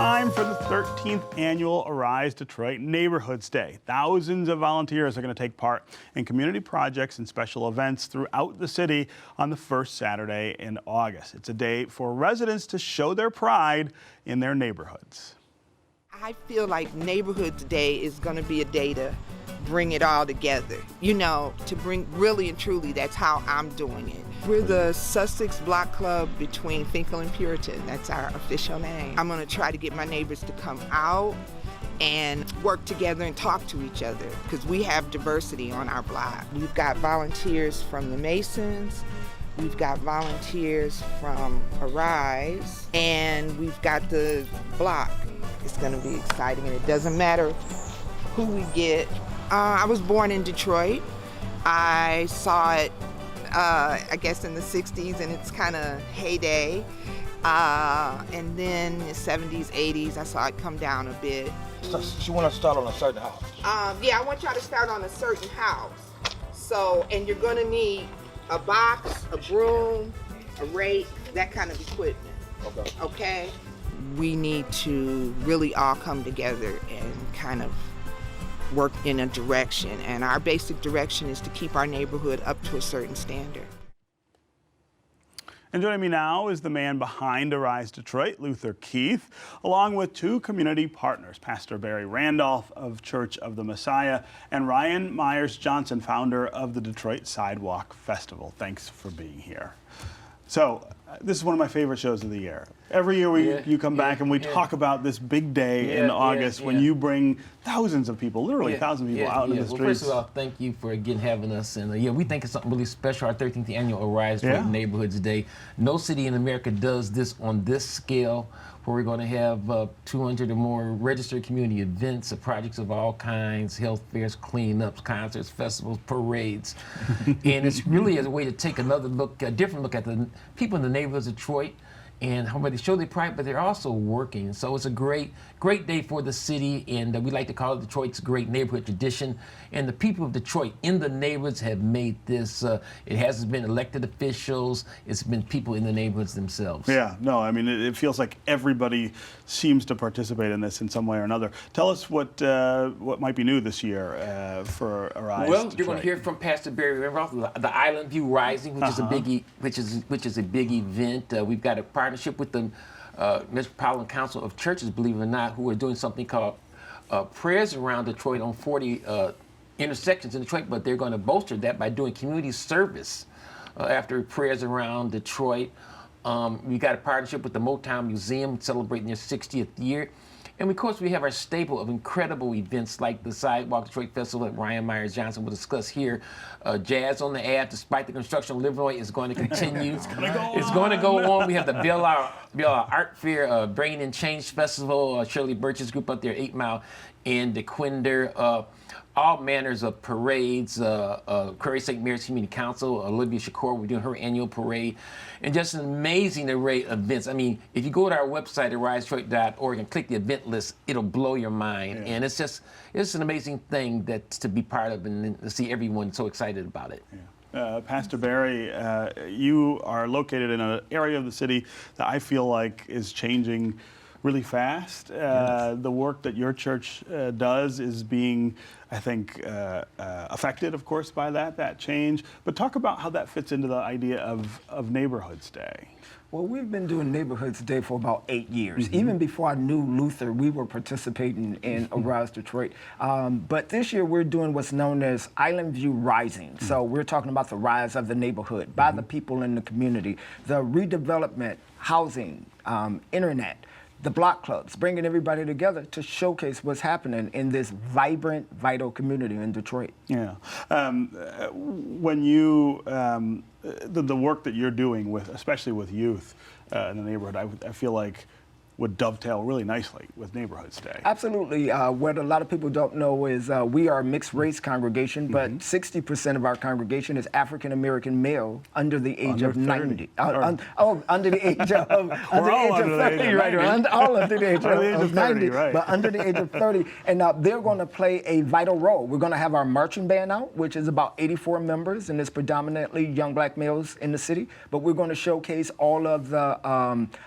time for the 13th annual Arise Detroit Neighborhoods Day. Thousands of volunteers are going to take part in community projects and special events throughout the city on the first Saturday in August. It's a day for residents to show their pride in their neighborhoods. I feel like Neighborhoods Day is going to be a day to bring it all together, to bring really and truly, that's how I'm doing it. We're the Sussex Block Club between Finkel and Puritan. That's our official name. I'm gonna try to get my neighbors to come out and work together and talk to each other because we have diversity on our block. We've got volunteers from the Masons, we've got volunteers from Arise, and we've got the block. It's gonna be exciting, and it doesn't matter who we get. I was born in Detroit. I saw it, I guess, in the 60s, and it's kind of heyday. And then in the 70s, 80s, I saw it come down a bit. So she want to start on a certain house? Yeah, I want y'all to start on a certain house. So, and you're gonna need a box, a broom, a rake, that kind of equipment. Okay? We need to really all come together and kind of work in a direction, and our basic direction is to keep our neighborhood up to a certain standard. And joining me now is the man behind Arise Detroit, Luther Keith, along with two community partners, Pastor Barry Randolph of Church of the Messiah and Ryan Myers-Johnson, founder of the Detroit Sidewalk Festival. Thanks for being here. So this is one of my favorite shows of the year. Every year you come back and we talk about this big day in August when you bring thousands of people, literally thousands of people out into the streets. Well, first of all, thank you for again having us. And we think it's something really special, our 13th annual Arise Detroit Neighborhoods Day. No city in America does this on this scale, where we're going to have 200 or more registered community events, projects of all kinds, health fairs, cleanups, concerts, festivals, parades. And it's really a way to take another look, a different look at the people in the neighborhoods of Detroit and how they show their pride, but they're also working. So it's a great day for the city, and we like to call it Detroit's great neighborhood tradition. And the people of Detroit in the neighborhoods have made this, it hasn't been elected officials, it's been people in the neighborhoods themselves. Yeah, no, I mean, it feels like everybody seems to participate in this in some way or another. Tell us what might be new this year for Arise Well, Detroit. you're going to hear from Pastor Barry Randolph, the Island View Rising, which is a biggie, which is a big event. We've got a partnership with the Metropolitan Council of Churches, believe it or not, who are doing something called Prayers Around Detroit on 40 intersections in Detroit, but they're going to bolster that by doing community service after Prayers Around Detroit. We got a partnership with the Motown Museum celebrating their 60th year. And of course, we have our staple of incredible events like the Sidewalk Detroit Festival that Ryan Myers-Johnson will discuss here. Jazz on the Ave, despite the construction of Livernois, is going to continue. It's going to go on. We have the Bill Art Fair, Brain and Change Festival, Shirley Birch's group up there, 8 Mile, and DeQuinder. All manners of parades, Prairie St. Mary's Community Council, Olivia Shakur, we're doing her annual parade, and just an amazing array of events. I mean, if you go to our website, arisedetroit.org, and click the event list, it'll blow your mind. And it's an amazing thing that's to be part of and to see everyone so excited about it. Pastor Barry, you are located in an area of the city that I feel like is changing really fast. The work that your church does is being, I think, affected, of course, by that change. But talk about how that fits into the idea of Neighborhoods Day. Well, we've been doing Neighborhoods Day for about 8 years. Even before I knew Luther, we were participating in Arise Detroit. But this year we're doing what's known as Island View Rising. So we're talking about the rise of the neighborhood by the people in the community, the redevelopment, housing, internet, the block clubs, bringing everybody together to showcase what's happening in this vibrant, vital community in Detroit. Yeah. When you, the work that you're doing with, especially with youth in the neighborhood, I feel like would dovetail really nicely with Neighborhoods Day. Absolutely. What a lot of people don't know is we are a mixed race congregation, but 60% of our congregation is African American male under the age of 90. Under the age of 30, right? All under the age of 90, right. But under the age of 30. And they're going to play a vital role. We're going to have our marching band out, which is about 84 members, and it's predominantly young black males in the city. But we're going to showcase all of the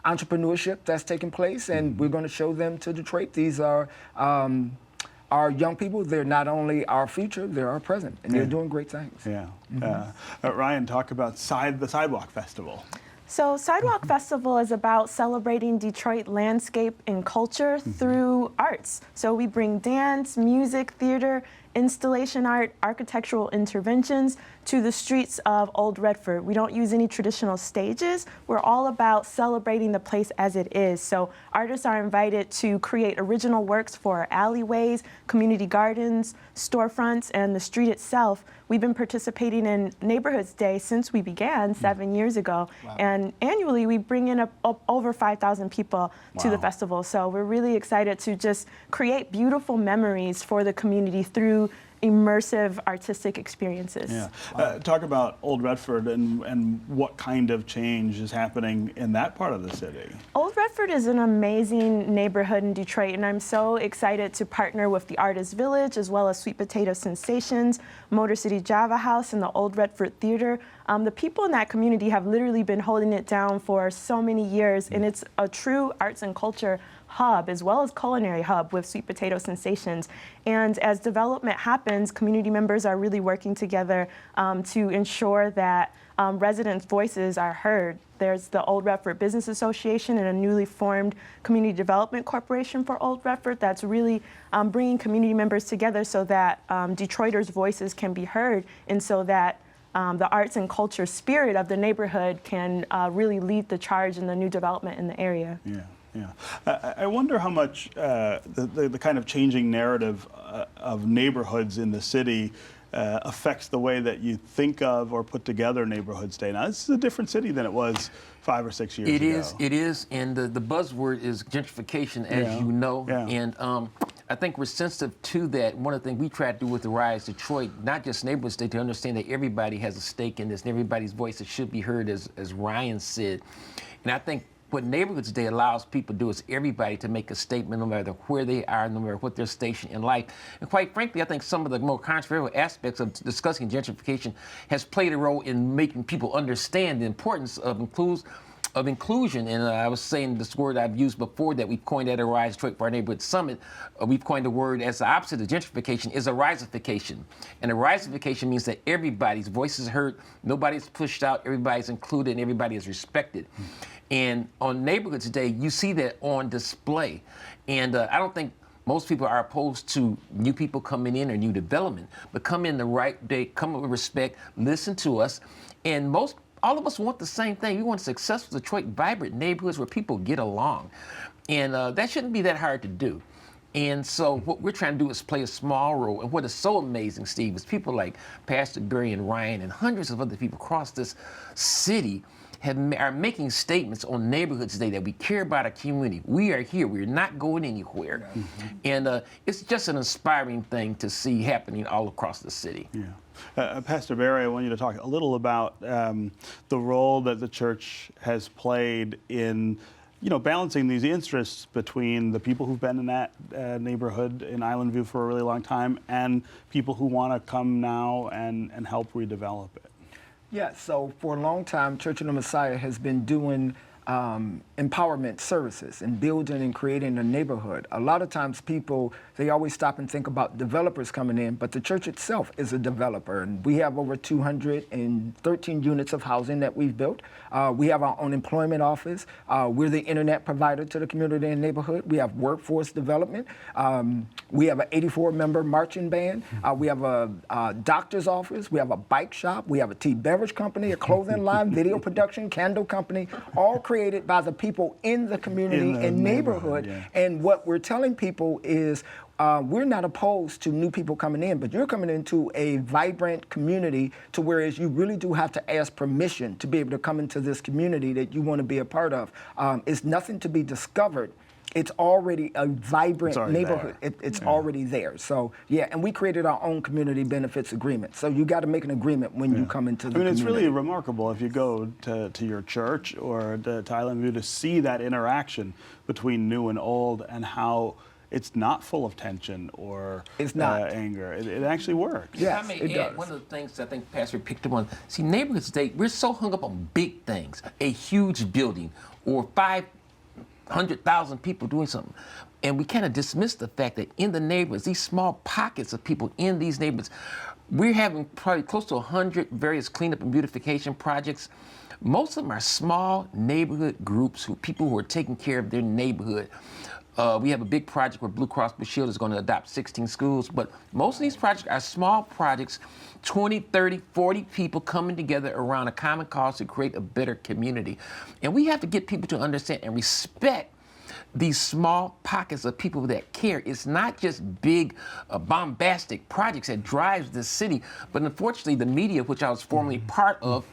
entrepreneurship that's taking place place, and we're going to show them to Detroit. These are our young people. They're not only our future, they're our present, and they're doing great things. Yeah. Ryan, talk about the Sidewalk Festival. So Sidewalk Festival is about celebrating Detroit landscape and culture through arts. So we bring dance, music, theater, installation art, architectural interventions to the streets of Old Redford. We don't use any traditional stages. We're all about celebrating the place as it is. So artists are invited to create original works for alleyways, community gardens, storefronts, and the street itself. We've been participating in Neighborhoods Day since we began 7 years ago. Wow. And annually we bring in over 5,000 people to the festival. So we're really excited to just create beautiful memories for the community through immersive artistic experiences. Yeah. Talk about Old Redford and what kind of change is happening in that part of the city. Old Redford is an amazing neighborhood in Detroit, and I'm so excited to partner with the Artist Village as well as Sweet Potato Sensations, Motor City Java House, and the Old Redford Theater. The people in that community have literally been holding it down for so many years, and it's a true arts and culture hub as well as culinary hub with Sweet Potato Sensations. And as development happens, community members are really working together to ensure that residents' voices are heard. There's the Old Redford Business Association and a newly formed Community Development Corporation for Old Redford that's really bringing community members together so that Detroiters' voices can be heard, and so that the arts and culture spirit of the neighborhood can really lead the charge in the new development in the area. I wonder how much the kind of changing narrative of neighborhoods in the city affects the way that you think of or put together Neighborhoods Day. Now, this is a different city than it was 5 or 6 years ago. It is, and the buzzword is gentrification, as you know, and I think we're sensitive to that. One of the things we try to do with the Rise Detroit, not just Neighborhoods Day, to understand that everybody has a stake in this, and everybody's voices should be heard, as Ryan said. And I think what Neighborhoods Day allows people to do is everybody to make a statement, no matter where they are, no matter what their station in life. And quite frankly, I think some of the more controversial aspects of discussing gentrification has played a role in making people understand the importance of inclusion. And I was saying this word I've used before that we've coined at a Rise Detroit for our neighborhood summit. We've coined the word as the opposite of gentrification is a risification. And a risification means that everybody's voice is heard, nobody's pushed out, everybody's included, and everybody is respected. And on Neighborhoods Day, you see that on display. And I don't think most people are opposed to new people coming in or new development, but come in the right day, come with respect, listen to us. And all of us want the same thing. We want successful Detroit, vibrant neighborhoods where people get along. And that shouldn't be that hard to do. And so what we're trying to do is play a small role. And what is so amazing, Steve, is people like Pastor Barry and Ryan and hundreds of other people across this city are making statements on Neighborhoods Day that we care about our community. We are here. We're not going anywhere. And it's just an inspiring thing to see happening all across the city. Pastor Barry, I want you to talk a little about the role that the church has played in balancing these interests between the people who've been in that neighborhood in Island View for a really long time and people who want to come now and help redevelop it. Yeah, so for a long time, Church of the Messiah has been doing empowerment services and building and creating a neighborhood. A lot of times people, they always stop and think about developers coming in, but the church itself is a developer. And we have over 213 units of housing that we've built. We have our own employment office. We're the internet provider to the community and neighborhood. We have workforce development. We have an 84-member marching band. We have a doctor's office. We have a bike shop. We have a tea beverage company, a clothing line, video production, candle company, all created by the people in the community and neighborhood. And what we're telling people is we're not opposed to new people coming in, but you're coming into a vibrant community to whereas you really do have to ask permission to be able to come into this community that you want to be a part of. It's nothing to be discovered. It's already a vibrant neighborhood. It's already there. So, yeah, and we created our own community benefits agreement. So you got to make an agreement when you come into the community. It's really remarkable if you go to your church or to Island View to see that interaction between new and old and how it's not full of tension or anger. It actually works. Yes, I may it add, does. one of the things I think Pastor picked up on, see, Neighborhoods Day, we're so hung up on big things, a huge building or 100,000 people doing something. And we kind of dismiss the fact that in the neighborhoods, these small pockets of people in these neighborhoods, we're having probably close to 100 various cleanup and beautification projects. Most of them are small neighborhood groups, people who are taking care of their neighborhood. We have a big project where Blue Cross Blue Shield is going to adopt 16 schools, but most of these projects are small projects, 20, 30, 40 people coming together around a common cause to create a better community. And we have to get people to understand and respect these small pockets of people that care. It's not just big, bombastic projects that drives the city, but unfortunately the media, which I was formerly part of,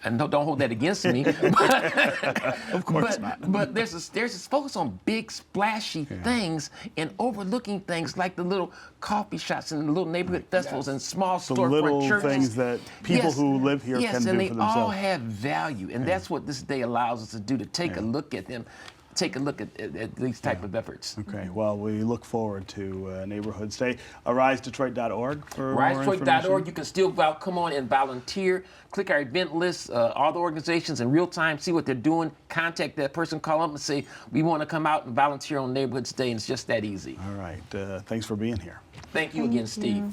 and don't hold that against me, Of course not. But there's this focus on big, splashy things and overlooking things like the little coffee shops and the little neighborhood festivals and small The storefront little churches. things that people who live here can do and they for all themselves. have value, and that's what this day allows us to do, to take a look at them, take a look at these type of efforts. Okay, well, we look forward to Neighborhoods Day. AriseDetroit.org for more information. RiseDetroit.org. You can still come on and volunteer. Click our event list, all the organizations in real time, see what they're doing. Contact that person, call them and say, we want to come out and volunteer on Neighborhoods Day, and it's just that easy. All right, thanks for being here. Thank you again, Steve.